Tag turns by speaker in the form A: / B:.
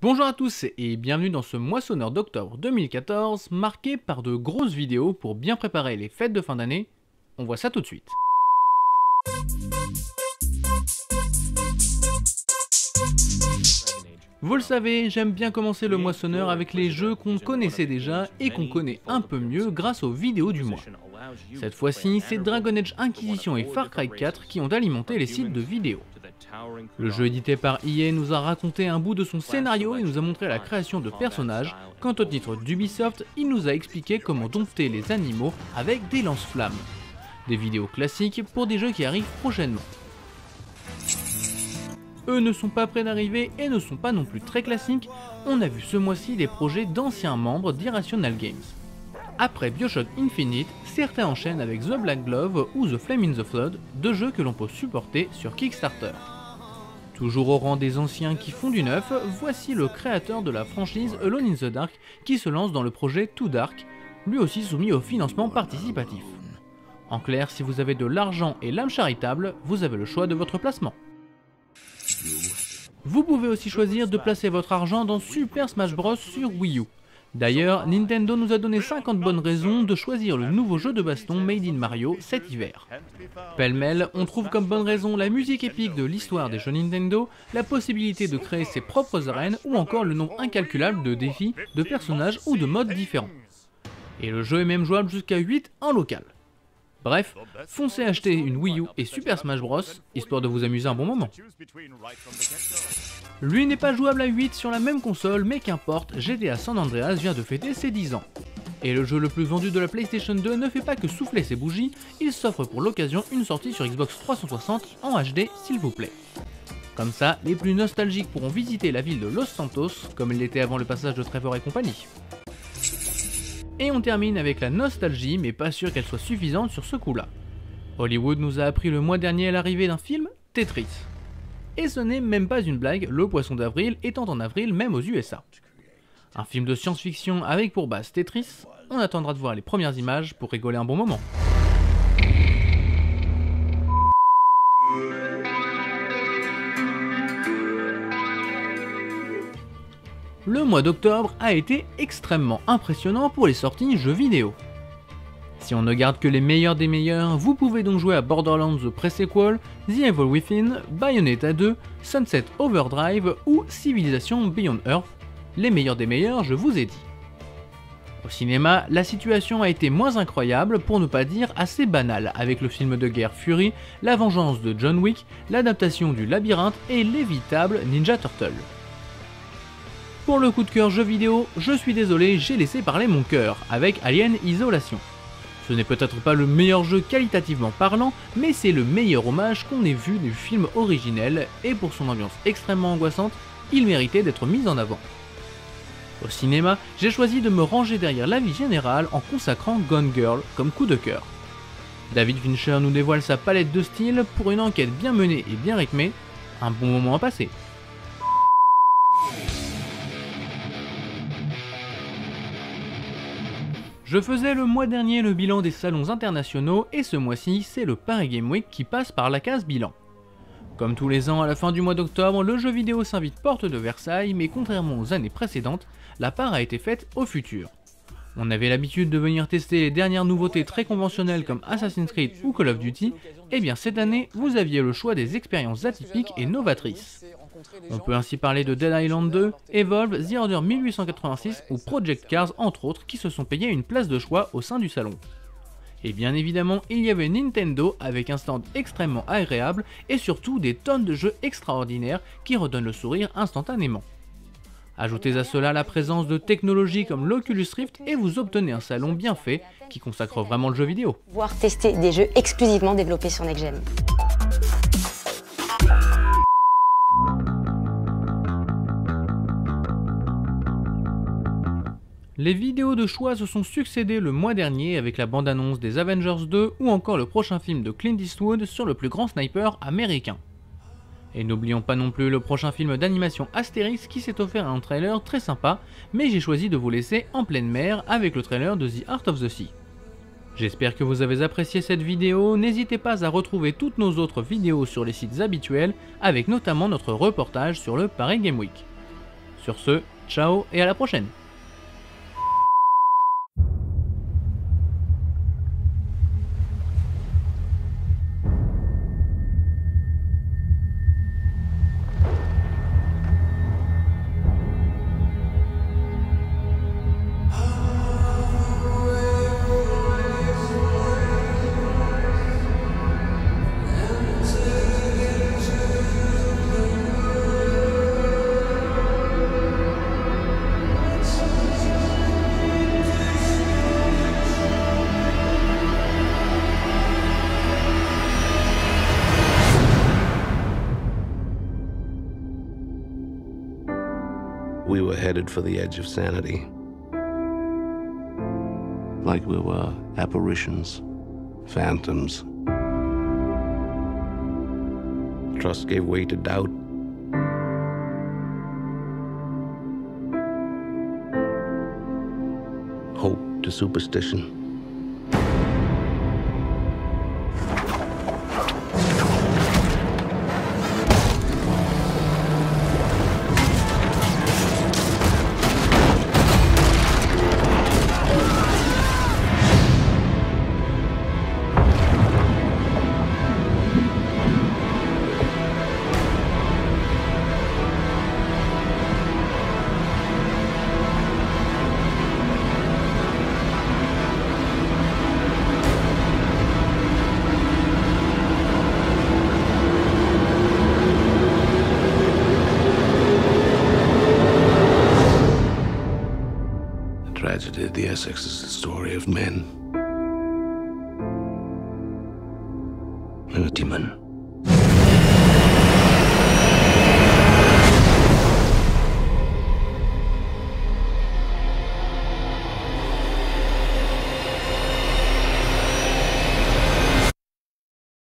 A: Bonjour à tous et bienvenue dans ce moissonneur d'octobre 2014 marqué par de grosses vidéos pour bien préparer les fêtes de fin d'année. On voit ça tout de suite. Vous le savez, j'aime bien commencer le moissonneur avec les jeux qu'on connaissait déjà et qu'on connaît un peu mieux grâce aux vidéos du mois. Cette fois-ci, c'est Dragon Age Inquisition et Far Cry 4 qui ont alimenté les sites de vidéos. Le jeu édité par EA nous a raconté un bout de son scénario et nous a montré la création de personnages. Quant au titre d'Ubisoft, il nous a expliqué comment dompter les animaux avec des lance-flammes. Des vidéos classiques pour des jeux qui arrivent prochainement. Eux ne sont pas près d'arriver et ne sont pas non plus très classiques. On a vu ce mois-ci des projets d'anciens membres d'Irrational Games. Après BioShock Infinite, certains enchaînent avec The Black Glove ou The Flame in the Flood, deux jeux que l'on peut supporter sur Kickstarter. Toujours au rang des anciens qui font du neuf, voici le créateur de la franchise Alone in the Dark qui se lance dans le projet Too Dark, lui aussi soumis au financement participatif. En clair, si vous avez de l'argent et l'âme charitable, vous avez le choix de votre placement. Vous pouvez aussi choisir de placer votre argent dans Super Smash Bros sur Wii U. D'ailleurs, Nintendo nous a donné 50 bonnes raisons de choisir le nouveau jeu de baston Made in Mario cet hiver. Pêle-mêle, on trouve comme bonne raison la musique épique de l'histoire des jeux Nintendo, la possibilité de créer ses propres arènes ou encore le nombre incalculable de défis, de personnages ou de modes différents. Et le jeu est même jouable jusqu'à 8 en local. Bref, foncez acheter une Wii U et Super Smash Bros, histoire de vous amuser un bon moment. Lui n'est pas jouable à 8 sur la même console, mais qu'importe, GTA San Andreas vient de fêter ses 10 ans. Et le jeu le plus vendu de la PlayStation 2 ne fait pas que souffler ses bougies, il s'offre pour l'occasion une sortie sur Xbox 360 en HD s'il vous plaît. Comme ça, les plus nostalgiques pourront visiter la ville de Los Santos, comme elle l'était avant le passage de Trevor et compagnie. Et on termine avec la nostalgie, mais pas sûr qu'elle soit suffisante sur ce coup-là. Hollywood nous a appris le mois dernier l'arrivée d'un film, Tetris. Et ce n'est même pas une blague, le poisson d'avril étant en avril même aux USA. Un film de science-fiction avec pour base Tetris, on attendra de voir les premières images pour rigoler un bon moment. Le mois d'octobre a été extrêmement impressionnant pour les sorties jeux vidéo. Si on ne garde que les meilleurs des meilleurs, vous pouvez donc jouer à Borderlands The Pre-Sequel, The Evil Within, Bayonetta 2, Sunset Overdrive ou Civilization Beyond Earth, les meilleurs des meilleurs je vous ai dit. Au cinéma, la situation a été moins incroyable pour ne pas dire assez banale avec le film de guerre Fury, la vengeance de John Wick, l'adaptation du Labyrinthe et l'évitable Ninja Turtle. Pour le coup de cœur jeu vidéo, je suis désolé, j'ai laissé parler mon cœur avec Alien Isolation. Ce n'est peut-être pas le meilleur jeu qualitativement parlant, mais c'est le meilleur hommage qu'on ait vu du film originel et pour son ambiance extrêmement angoissante, il méritait d'être mis en avant. Au cinéma, j'ai choisi de me ranger derrière l'avis général en consacrant Gone Girl comme coup de cœur. David Fincher nous dévoile sa palette de styles pour une enquête bien menée et bien rythmée, un bon moment à passer. Je faisais le mois dernier le bilan des salons internationaux et ce mois-ci, c'est le Paris Game Week qui passe par la case bilan. Comme tous les ans à la fin du mois d'octobre, le jeu vidéo s'invite porte de Versailles, mais contrairement aux années précédentes, la part a été faite au futur. On avait l'habitude de venir tester les dernières nouveautés très conventionnelles comme Assassin's Creed ou Call of Duty, et bien cette année, vous aviez le choix des expériences atypiques et novatrices. On peut ainsi parler de Dead Island 2, Evolve, The Order 1886 ou Project Cars entre autres qui se sont payés une place de choix au sein du salon. Et bien évidemment, il y avait Nintendo avec un stand extrêmement agréable et surtout des tonnes de jeux extraordinaires qui redonnent le sourire instantanément. Ajoutez à cela la présence de technologies comme l'Oculus Rift et vous obtenez un salon bien fait qui consacre vraiment le jeu vidéo.
B: Voire tester des jeux exclusivement développés sur Next Gen.
A: Les vidéos de choix se sont succédées le mois dernier avec la bande-annonce des Avengers 2 ou encore le prochain film de Clint Eastwood sur le plus grand sniper américain. Et n'oublions pas non plus le prochain film d'animation Astérix qui s'est offert un trailer très sympa, mais j'ai choisi de vous laisser en pleine mer avec le trailer de The Art of the Sea. J'espère que vous avez apprécié cette vidéo, n'hésitez pas à retrouver toutes nos autres vidéos sur les sites habituels, avec notamment notre reportage sur le Paris Game Week. Sur ce, ciao et à la prochaine.
C: We were headed for the edge of sanity. Like we were apparitions, phantoms. Trust gave way to doubt. Hope to superstition. Tragedy of the Essex is the story of men and a demon.